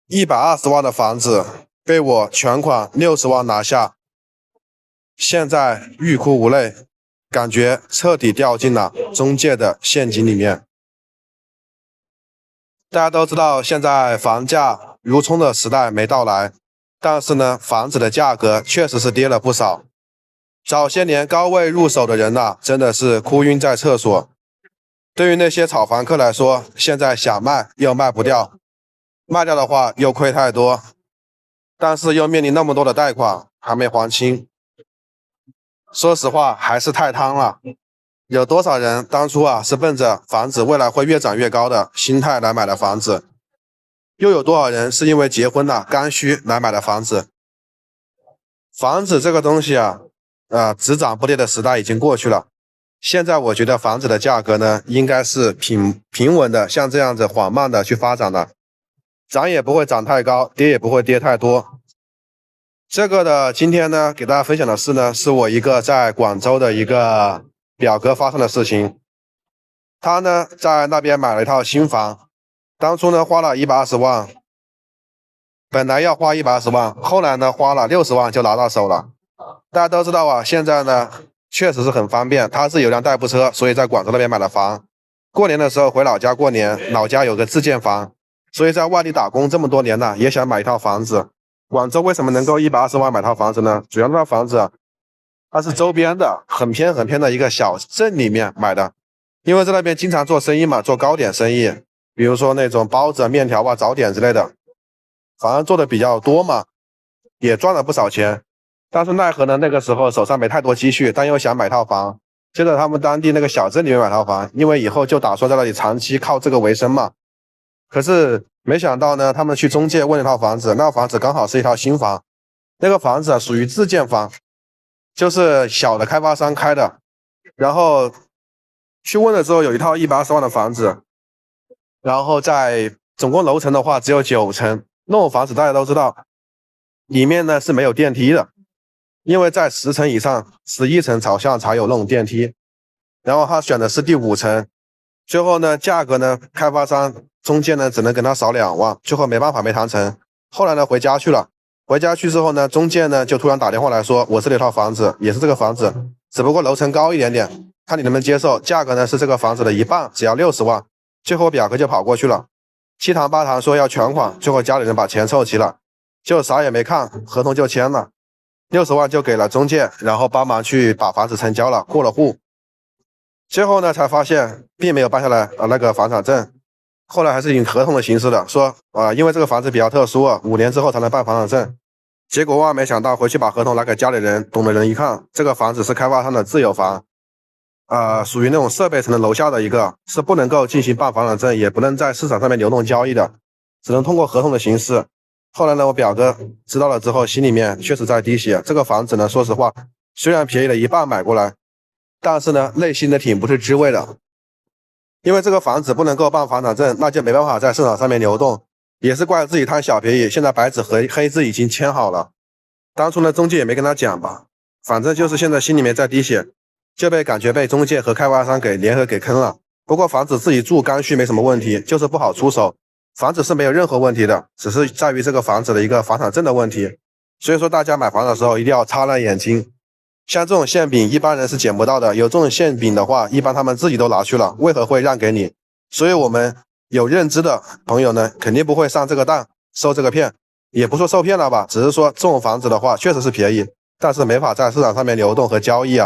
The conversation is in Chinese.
120万的房子被我全款60万拿下，现在欲哭无泪，感觉彻底掉进了中介的陷阱里面。大家都知道，现在房价如冲的时代没到来，但是呢，房子的价格确实是跌了不少。早些年高位入手的人真的是哭晕在厕所。对于那些炒房客来说，现在想卖又卖不掉，卖掉的话又亏太多，但是又面临那么多的贷款还没还清。说实话，还是太贪了。有多少人当初是奔着房子未来会越涨越高的心态来买的房子，又有多少人是因为结婚了刚需来买的房子？房子这个东西只涨不跌的时代已经过去了。现在我觉得房子的价格呢，应该是平稳的，像这样子缓慢的去发展的，涨也不会涨太高，跌也不会跌太多。这个的今天呢，给大家分享的事呢，是我一个在广州的一个表哥发生的事情。他呢在那边买了一套新房，当初呢花了120万，本来要花120万，后来呢花了60万就拿到手了。大家都知道现在呢确实是很方便，他是有辆代步车，所以在广州那边买了房。过年的时候回老家过年，老家有个自建房，所以在外地打工这么多年了，也想买一套房子。广州为什么能够120万买套房子呢？主要那套房子它是周边的很偏的一个小镇里面买的，因为在那边经常做生意嘛，做糕点生意，比如说那种包子、面条早点之类的，反正做的比较多嘛，也赚了不少钱。但是奈何呢，那个时候手上没太多积蓄，但又想买套房，就在他们当地那个小镇里面买套房，因为以后就打算在那里长期靠这个为生嘛。可是没想到呢，他们去中介问了套房子，那套房子刚好是一套新房，那个房子属于自建房，就是小的开发商开的。然后去问了之后，有一套120万的房子，然后在总共楼层的话只有9层，那种房子大家都知道，里面呢是没有电梯的，因为在10层以上11层朝向才有那种电梯。然后他选的是第5层，最后呢价格呢开发商中介呢只能跟他少2万，最后没办法没谈成。后来呢回家去了，回家去之后呢，中介呢就突然打电话来说，我这里有套房子，也是这个房子，只不过楼层高一点点，看你能不能接受，价格呢是这个房子的一半，只要60万。最后表哥就跑过去了，七堂八堂说要全款，最后家里人把钱凑齐了，就啥也没看，合同就签了，60万就给了中介，然后帮忙去把房子成交了，过了户。最后呢才发现并没有办下来那个房产证，后来还是以合同的形式的，说因为这个房子比较特殊5年之后才能办房产证。结果万万没想到，回去把合同拿给家里人，懂的人一看，这个房子是开发商的自有房，属于那种设备城的楼下的一个，是不能够进行办房产证，也不能在市场上面流动交易的，只能通过合同的形式。后来呢，我表哥知道了之后，心里面确实在滴血。这个房子呢，说实话，虽然便宜了一半买过来，但是呢，内心的挺不是滋味的。因为这个房子不能够办房产证，那就没办法在市场上面流动，也是怪自己贪小便宜。现在白纸黑字已经签好了，当初呢，中介也没跟他讲吧，反正就是现在心里面在滴血，就感觉被中介和开发商给联合给坑了。不过房子自己住刚需没什么问题，就是不好出手。房子是没有任何问题的，只是在于这个房子的一个房产证的问题。所以说大家买房的时候一定要擦亮眼睛，像这种馅饼一般人是捡不到的，有这种馅饼的话，一般他们自己都拿去了，为何会让给你？所以我们有认知的朋友呢，肯定不会上这个当，受这个骗。也不说受骗了吧，只是说这种房子的话确实是便宜，但是没法在市场上面流动和交易